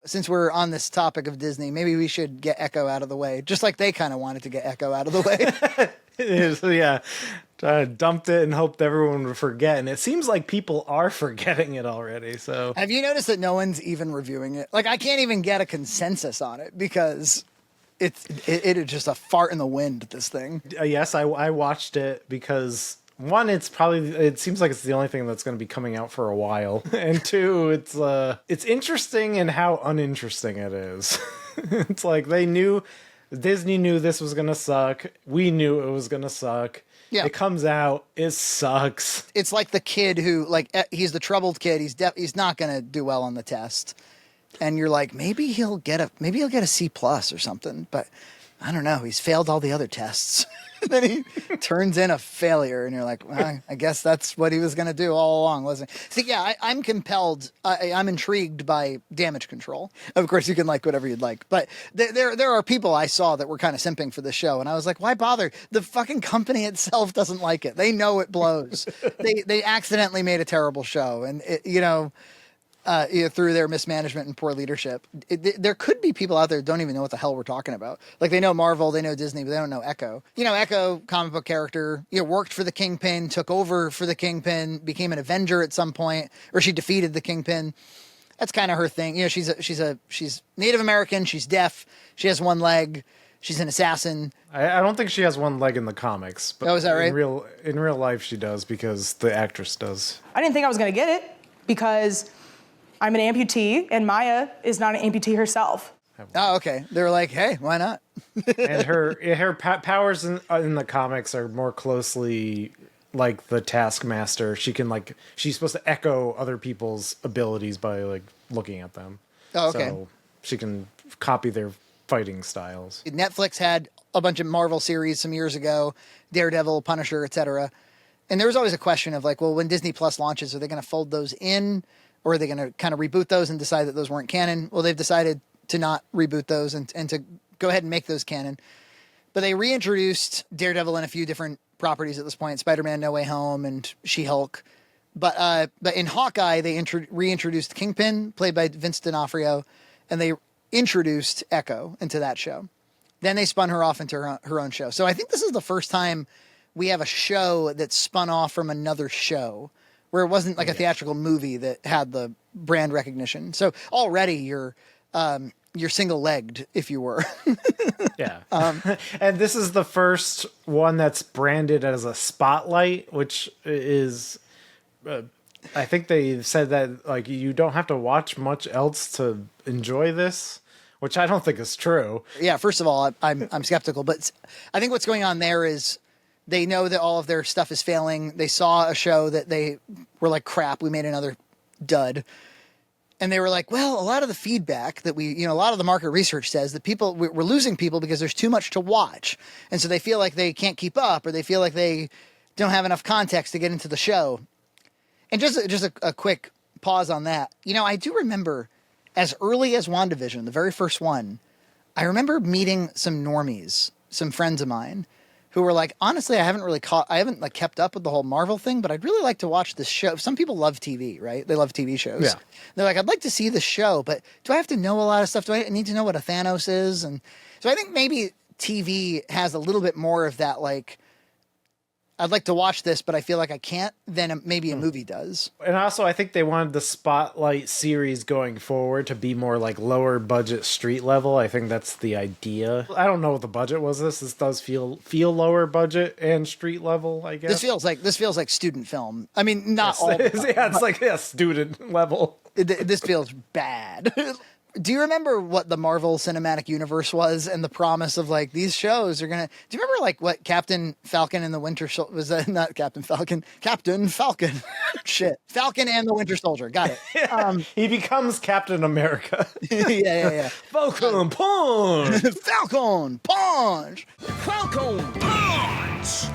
Since we're on this topic of Disney, maybe we should get Echo out of the way, just like they kind of wanted to get Echo out of the way. Yeah, dumped it and hoped everyone would forget, and it seems like people are forgetting it already. So, Have you noticed that no one's even reviewing it? Like, I can't even get a consensus on it because it is just a fart in the wind, this thing. yes, I watched it because one, it seems like it's the only thing that's going to be coming out for a while, and two, it's interesting in how uninteresting it is. It's like Disney knew this was going to suck. We knew it was going to suck. Yeah. It comes out, it sucks. It's like the kid who, like, he's the troubled kid. He's not going to do well on the test. And you're like, maybe he'll get a C plus or something, but I don't know. He's failed all the other tests. Then he turns in a failure, and you're like, well, I guess that's what he was going to do all along, wasn't he? So yeah, I'm compelled. I'm intrigued by Damage Control. Of course, you can like whatever you'd like, but there are people I saw that were kind of simping for the show, and I was like, why bother? The fucking company itself doesn't like it. They know it blows. They accidentally made a terrible show, and through their mismanagement and poor leadership. There could be people out there who don't even know what the hell we're talking about. Like, they know Marvel, they know Disney, but they don't know Echo. Echo, comic book character, worked for the Kingpin, took over for the Kingpin, became an Avenger at some point, or she defeated the Kingpin. That's kind of her thing. She's Native American, she's deaf, she has one leg, she's an assassin. I don't think she has one leg in the comics, but is that right? In real life she does, because the actress does. I didn't think I was going to get it because I'm an amputee, and Maya is not an amputee herself. Oh, okay. They were like, hey, why not? And her powers in the comics are more closely like the Taskmaster. She's supposed to echo other people's abilities by like looking at them. Oh, okay. So she can copy their fighting styles. Netflix had a bunch of Marvel series some years ago, Daredevil, Punisher, etc. And there was always a question of like, well, when Disney Plus launches, are they going to fold those in? Or are they going to kind of reboot those and decide that those weren't canon? Well, they've decided to not reboot those and to go ahead and make those canon. But they reintroduced Daredevil in a few different properties at this point, Spider-Man No Way Home and She-Hulk. But in Hawkeye, they reintroduced Kingpin, played by Vince D'Onofrio, and they introduced Echo into that show. Then they spun her off into her own show. So I think this is the first time we have a show that spun off from another show, where it wasn't like a theatrical movie that had the brand recognition. So already you're single-legged, if you were. Yeah. And this is the first one that's branded as a spotlight, which is, I think they said that like you don't have to watch much else to enjoy this, which I don't think is true. Yeah, first of all, I'm skeptical, but I think what's going on there is they know that all of their stuff is failing. They saw a show that they were like, crap, we made another dud. And they were like, well, a lot of the feedback that a lot of the market research says that we're losing people because there's too much to watch. And so they feel like they can't keep up, or they feel like they don't have enough context to get into the show. And just a quick pause on that. I do remember as early as WandaVision, the very first one, I remember meeting some normies, some friends of mine, who were like, honestly, I haven't like kept up with the whole Marvel thing, but I'd really like to watch this show. Some people love TV, right? They love TV shows. Yeah. They're like, I'd like to see the show, but do I have to know a lot of stuff? Do I need to know what a Thanos is? And so I think maybe TV has a little bit more of that, like, I'd like to watch this, but I feel like I can't, than maybe a movie does. And also, I think they wanted the Spotlight series going forward to be more like lower budget street level. I think that's the idea. I don't know what the budget was. This does feel lower budget and street level, I guess. This feels like student film. I mean, not all. Yeah, it's like student level. This feels bad. Do you remember what the Marvel Cinematic Universe was and the promise of like these shows are gonna? Do you remember like what Captain Falcon and the Winter Soldier was? That not Captain Falcon? Captain Falcon. Shit, Falcon and the Winter Soldier. Got it. He becomes Captain America. Yeah. Falcon punch. Falcon punch. Falcon punch.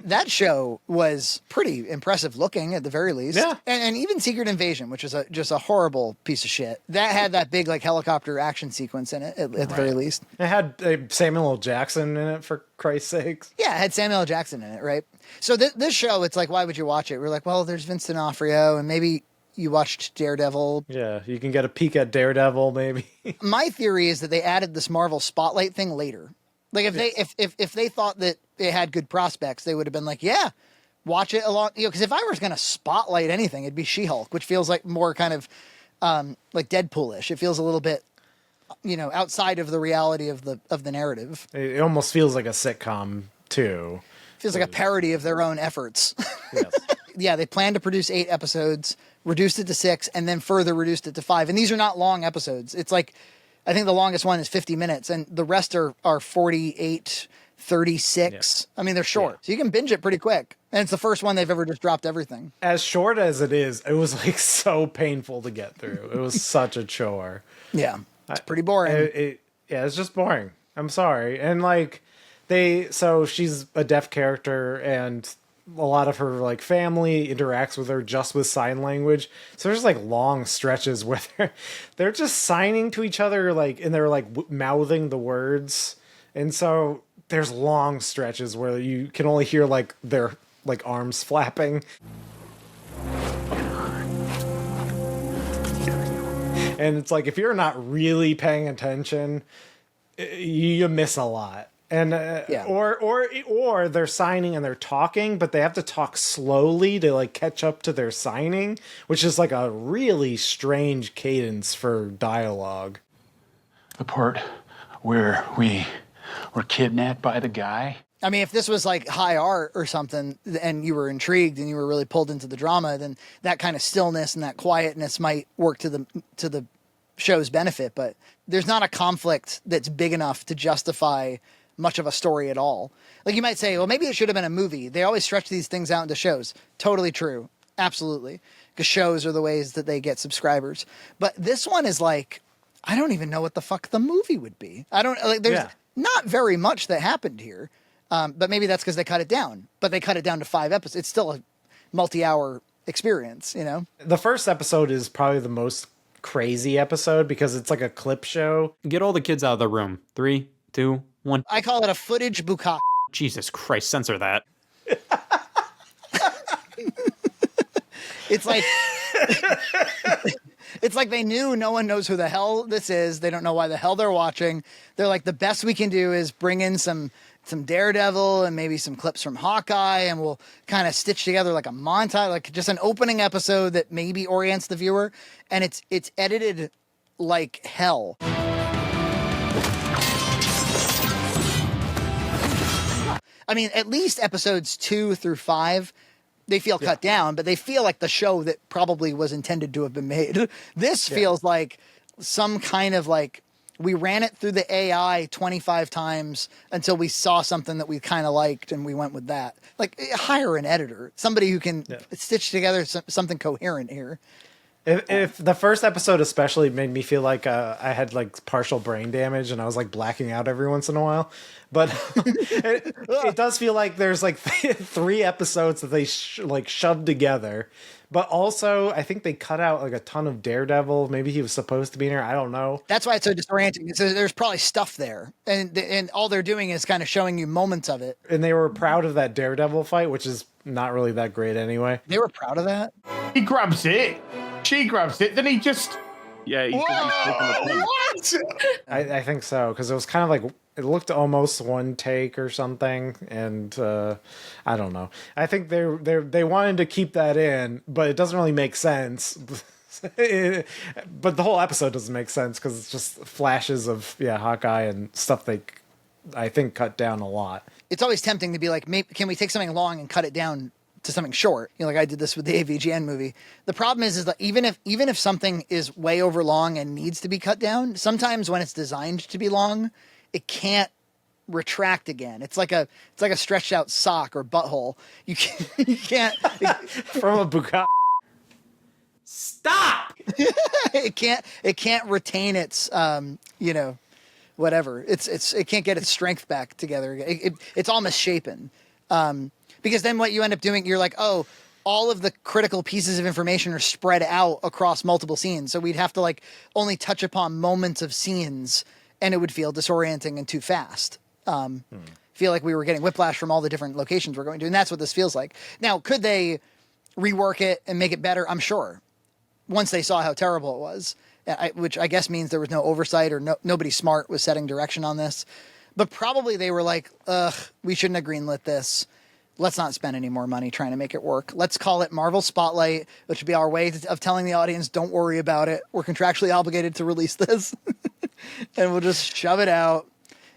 That show was pretty impressive looking at the very least. Yeah. And even Secret Invasion, which is just a horrible piece of shit. That had that big like helicopter action sequence in it at the very least. It had Samuel L. Jackson in it, for Christ's sakes. Yeah, it had Samuel L. Jackson in it, right? So this show, it's like, why would you watch it? We're like, well, there's Vince D'Onofrio, and maybe you watched Daredevil. Yeah, you can get a peek at Daredevil, maybe. My theory is that they added this Marvel Spotlight thing later. Like if they thought that it had good prospects, they would have been like, yeah, watch it along. Because if I was going to spotlight anything, it'd be She-Hulk, which feels like more kind of like Deadpoolish. It feels a little bit, outside of the reality of the narrative. It almost feels like a sitcom too. Feels like a parody of their own efforts. Yes. Yeah, they planned to produce 8 episodes, reduced it to 6, and then further reduced it to 5. And these are not long episodes. It's like, I think the longest one is 50 minutes, and the rest are 48, 36. Yeah. I mean, they're short, so you can binge it pretty quick. And it's the first one they've ever just dropped everything. As short as it is, it was like so painful to get through. It was such a chore. Yeah, it's pretty boring. Yeah, it's just boring. I'm sorry. And like so she's a deaf character, and a lot of her like family interacts with her just with sign language. So there's like long stretches where they're just signing to each other, like, and they're like mouthing the words. And so there's long stretches where you can only hear like their like arms flapping. And it's like, if you're not really paying attention, you miss a lot. And or they're signing and they're talking, but they have to talk slowly to like catch up to their signing, which is like a really strange cadence for dialogue. The part where we were kidnapped by the guy. I mean, if this was like high art or something and you were intrigued and you were really pulled into the drama, then that kind of stillness and that quietness might work to the show's benefit. But there's not a conflict that's big enough to justify much of a story at all. Like, you might say, well, maybe it should have been a movie. They always stretch these things out into shows. Totally true. Absolutely. Because shows are the ways that they get subscribers. But this one is like, I don't even know what the fuck the movie would be. There's not very much that happened here. But maybe that's because they cut it down. But they cut it down to 5 episodes. It's still a multi-hour experience, The first episode is probably the most crazy episode because it's like a clip show. Get all the kids out of the room. 3, 2, 1. I call it a footage bukkake. Jesus Christ, censor that. It's like it's like they knew no one knows who the hell this is. They don't know why the hell they're watching. They're like, the best we can do is bring in some Daredevil and maybe some clips from Hawkeye, and we'll kind of stitch together like a montage, like just an opening episode that maybe orients the viewer. And it's edited like hell. I mean, at least episodes 2 through 5, they feel cut down, but they feel like the show that probably was intended to have been made. This feels like some kind of like, we ran it through the AI 25 times until we saw something that we kind of liked and we went with that. Like, hire an editor, somebody who can stitch together something coherent here. If the first episode especially made me feel like I had like partial brain damage and I was like blacking out every once in a while, but it does feel like there's like 3 episodes that they shoved together. But also, I think they cut out like a ton of Daredevil. Maybe he was supposed to be in here. I don't know. That's why it's so disorienting. So there's probably stuff there, and all they're doing is kind of showing you moments of it. And they were proud of that Daredevil fight, which is not really that great anyway. They were proud of that. He grabs it. She grabs it. Then he just. Yeah, he's taking the What? I think so, because it was kind of like, it looked almost one take or something, and I don't know. I think they wanted to keep that in, but it doesn't really make sense. But the whole episode doesn't make sense because it's just flashes of Hawkeye and stuff they, I think, cut down a lot. It's always tempting to be like, maybe, can we take something long and cut it down to something short? Like I did this with the AVGN movie. The problem is that even if something is way over long and needs to be cut down, sometimes when it's designed to be long, it can't retract again. It's like a stretched out sock or butthole. You can't from a bukkake. Stop! it can't retain its whatever. It can't get its strength back together. It's all misshapen. Because then what you end up doing, you're like, oh, all of the critical pieces of information are spread out across multiple scenes. So we'd have to like only touch upon moments of scenes, and it would feel disorienting and too fast. Feel like we were getting whiplash from all the different locations we're going to, and that's what this feels like. Now, could they rework it and make it better? I'm sure. once they saw how terrible it was, which I guess means there was no oversight or nobody smart was setting direction on this. But probably they were like, ugh, we shouldn't have greenlit this. Let's not spend any more money trying to make it work. Let's call it Marvel Spotlight, which would be our way of telling the audience, don't worry about it. We're contractually obligated to release this. And we'll just shove it out,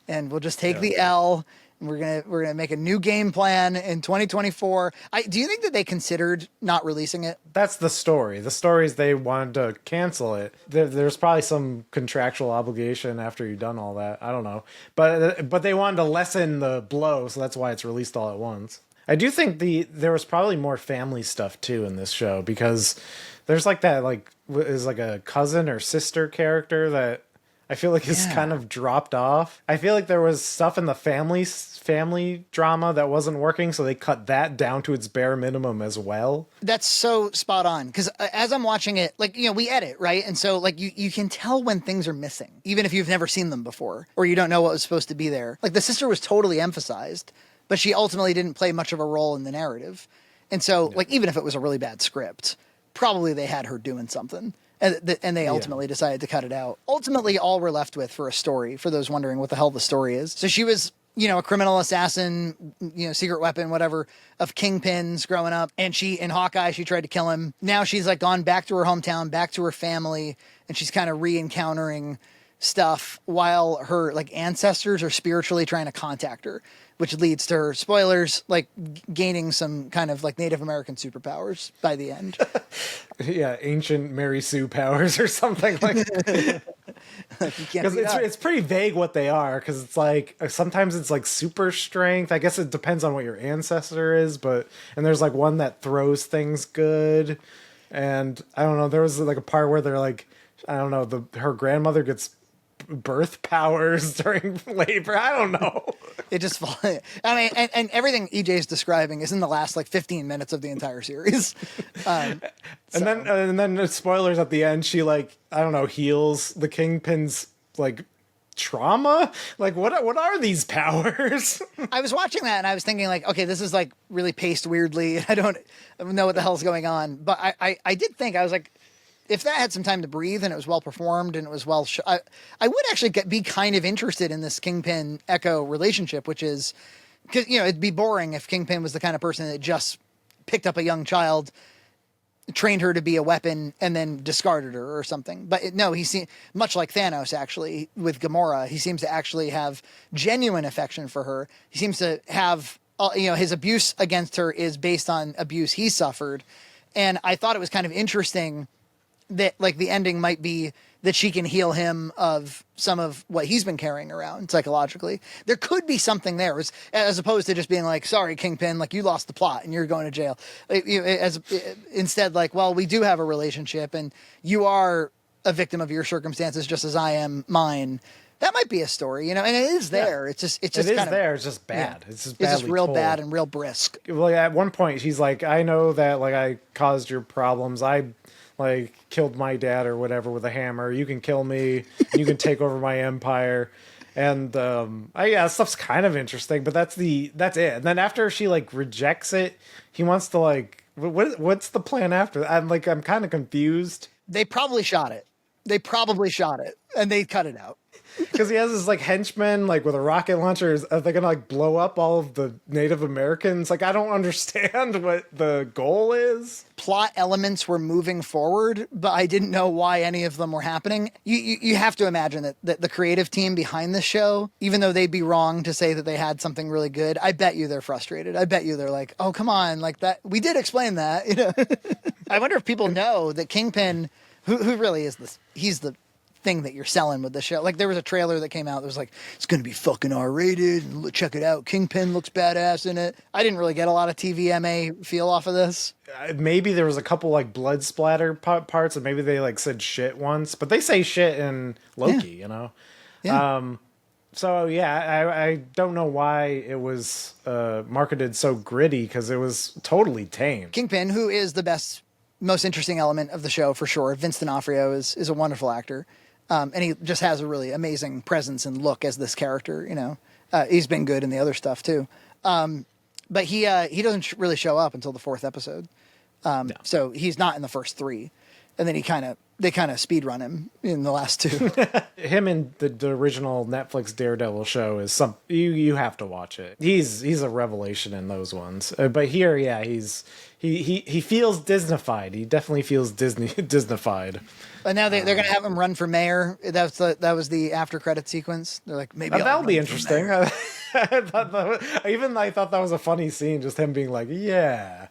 and we'll just take the L. And we're gonna make a new game plan in 2024. Do you think that they considered not releasing it? That's the story. The story is they wanted to cancel it. There's probably some contractual obligation after you've done all that. I don't know, but they wanted to lessen the blow, so that's why it's released all at once. I do think there was probably more family stuff too in this show, because there's like that is like a cousin or sister character that I feel like is kind of dropped off. I feel like there was stuff in the family drama that wasn't working, so they cut that down to its bare minimum as well. That's so spot on, because as I'm watching it, like, you know, we edit, right? And so like you can tell when things are missing, even if you've never seen them before or you don't know what was supposed to be there. Like the sister was totally emphasized, but she ultimately didn't play much of a role in the narrative. And so like even if it was a really bad script, probably they had her doing something. And they ultimately decided to cut it out. Ultimately, all we're left with for a story, for those wondering what the hell the story is. So she was, you know, a criminal assassin, you know, secret weapon, whatever, of Kingpin's growing up. And in Hawkeye, she tried to kill him. Now she's like gone back to her hometown, back to her family, and she's kind of re-encountering stuff while her like ancestors are spiritually trying to contact her, which leads to her, spoilers, like gaining some kind of like Native American superpowers by the end. Yeah, ancient Mary Sue powers or something like that. Because it's pretty vague what they are, because it's like sometimes it's like super strength. I guess it depends on what your ancestor is, and there's like one that throws things good, and I don't know. There was like a part where they're like, I don't know, her grandmother gets birth powers during labor. I don't know. It just, I mean, and everything EJ's describing is in the last like 15 minutes of the entire series. And then spoilers at the end, she like, I don't know, heals the Kingpin's like trauma. Like what are these powers? I was watching that and I was thinking like, okay, this is like really paced weirdly. I don't know what the hell's going on. But I did think, I was like, if that had some time to breathe and it was well performed and it was well, I would actually be kind of interested in this Kingpin Echo relationship, which is, because, you know, it'd be boring if Kingpin was the kind of person that just picked up a young child, trained her to be a weapon, and then discarded her or something. But no, he seems much like Thanos, actually, with Gamora. He seems to actually have genuine affection for her. He seems to have, you know, his abuse against her is based on abuse he suffered. And I thought it was kind of interesting that like the ending might be that she can heal him of some of what he's been carrying around psychologically. There could be something there, as opposed to just being like, sorry, Kingpin, like you lost the plot and you're going to jail. Instead, like, well, we do have a relationship and you are a victim of your circumstances just as I am mine. That might be a story, you know, and it is there. Yeah. It's just kind of there. It's just bad. Yeah. It's just real told. bad and real brisk. Like at one point, she's like, I know that like I caused your problems. I like killed my dad or whatever with a hammer. You can kill me. You can take over my empire. And stuff's kind of interesting, but that's it. And then after she like rejects it, he wants to like, what's the plan after? I'm kind of confused. They probably shot it. And they cut it out. Because he has this like henchman like with a rocket launcher. Are they gonna like blow up all of the Native Americans? Like I don't understand what the goal is. Plot elements were moving forward, but I didn't know why any of them were happening. You have to imagine that the creative team behind this show, even though they'd be wrong to say that they had something really good, I bet you they're frustrated. I bet you they're like, oh come on, like that we did explain that, you know. I wonder if people know that Kingpin, who really is this? He's the thing that you're selling with the show. Like there was a trailer that came out that was like, it's gonna be fucking R-rated, check it out, Kingpin looks badass in it. I didn't really get a lot of TVMA feel off of this. Maybe there was a couple like blood splatter parts, and maybe they like said shit once, but they say shit in Loki, you know. So yeah, I don't know why it was marketed so gritty, because it was totally tame. Kingpin, who is the best, most interesting element of the show for sure, Vince D'Onofrio is a wonderful actor. And he just has a really amazing presence and look as this character, you know. He's been good in the other stuff too. But he doesn't really show up until the 4th episode. So he's not in the first 3. and then they kind of speed run him in the last two. Him in the original Netflix Daredevil show is you have to watch it. He's a revelation in those ones. But here, yeah, he feels Disneyfied. He definitely feels Disneyfied. And now they're going to have him run for mayor. That was the after credit sequence. They're like, maybe That'll be interesting. I thought that was a funny scene, just him being like, yeah,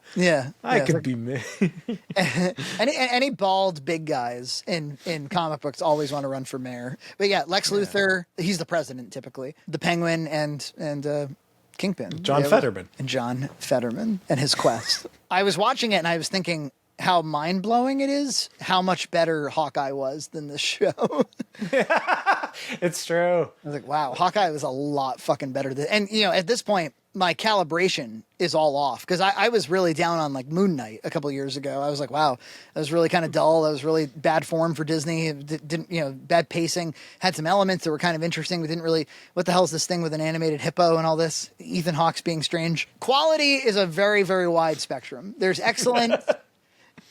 I could be me. any bald big guys in comic books always want to run for mayor. But yeah, Lex Luthor, he's the president typically. The Penguin and Kingpin. John Fetterman. And John Fetterman and his quest. I was watching it and I was thinking how mind-blowing it is how much better Hawkeye was than this show. It's true. I was like, wow, Hawkeye was a lot fucking better than, and at this point, my calibration is all off because I was really down on like Moon Knight a couple years ago. I was like, wow, that was really kind of dull. That was really bad form for Disney. It didn't, bad pacing. Had some elements that were kind of interesting. We didn't really, what the hell is this thing with an animated hippo and all this? Ethan Hawke's being strange. Quality is a very, very wide spectrum. There's excellent,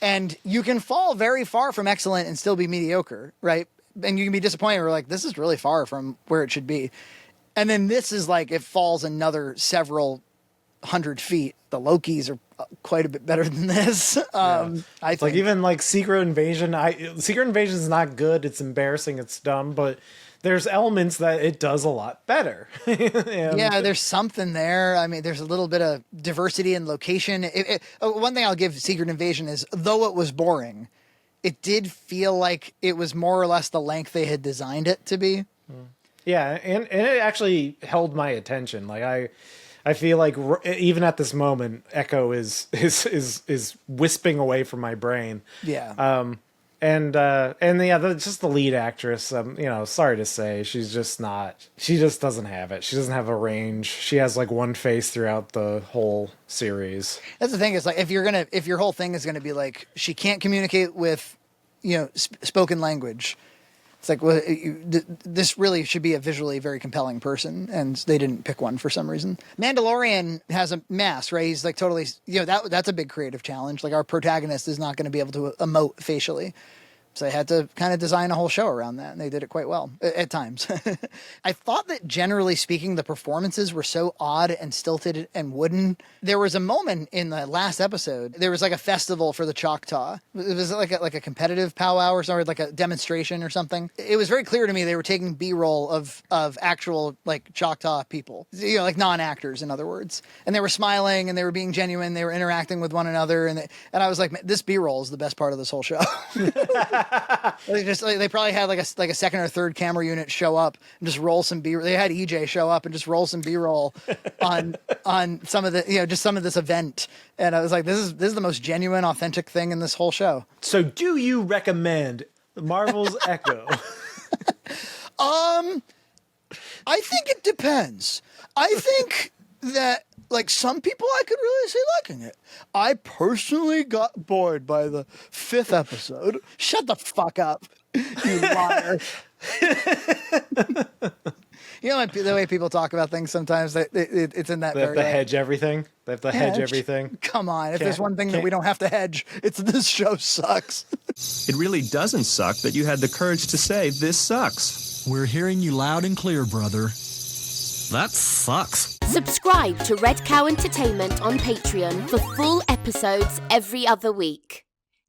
and you can fall very far from excellent and still be mediocre, right? And you can be disappointed. We're like, this is really far from where it should be. And then this is like, it falls another several 100 feet. The Lokis are quite a bit better than this. I think. Like even like Secret Invasion. Secret Invasion is not good. It's embarrassing. It's dumb. But there's elements that it does a lot better. Yeah, there's something there. I mean, there's a little bit of diversity in location. One thing I'll give Secret Invasion is, though it was boring, it did feel like it was more or less the length they had designed it to be. Yeah, and it actually held my attention. Like I feel like even at this moment, Echo is wisping away from my brain. Yeah. And just the lead actress. Sorry to say, she just doesn't have it. She doesn't have a range. She has like one face throughout the whole series. That's the thing. Is like if your whole thing is gonna be like she can't communicate with, spoken language. It's like, well, this really should be a visually very compelling person, and they didn't pick one for some reason. Mandalorian has a mask, right? He's like totally, that's a big creative challenge. Like our protagonist is not going to be able to emote facially. So they had to kind of design a whole show around that, and they did it quite well at times. I thought that generally speaking, the performances were so odd and stilted and wooden. There was a moment in the last episode, there was like a festival for the Choctaw. It was like a competitive powwow or something, like a demonstration or something. It was very clear to me they were taking B-roll of actual like Choctaw people, like non-actors, in other words. And they were smiling and they were being genuine. They were interacting with one another. And I was like, this B-roll is the best part of this whole show. They probably had like a second or third camera unit show up and just roll some B. They had EJ show up and just roll some B-roll on some of the just some of this event, and I was like, this is the most genuine, authentic thing in this whole show. So, do you recommend Marvel's Echo? I think it depends. I think that like some people I could really see liking it. I personally got bored by the 5th episode. Shut the fuck up, you liar. The way people talk about things sometimes, it's in that They have to hedge everything. They have to hedge everything. Come on. If there's one thing that we don't have to hedge, it's this show sucks. It really doesn't suck that you had the courage to say this sucks. We're hearing you loud and clear, brother. That sucks. Subscribe to Red Cow Entertainment on Patreon for full episodes every other week.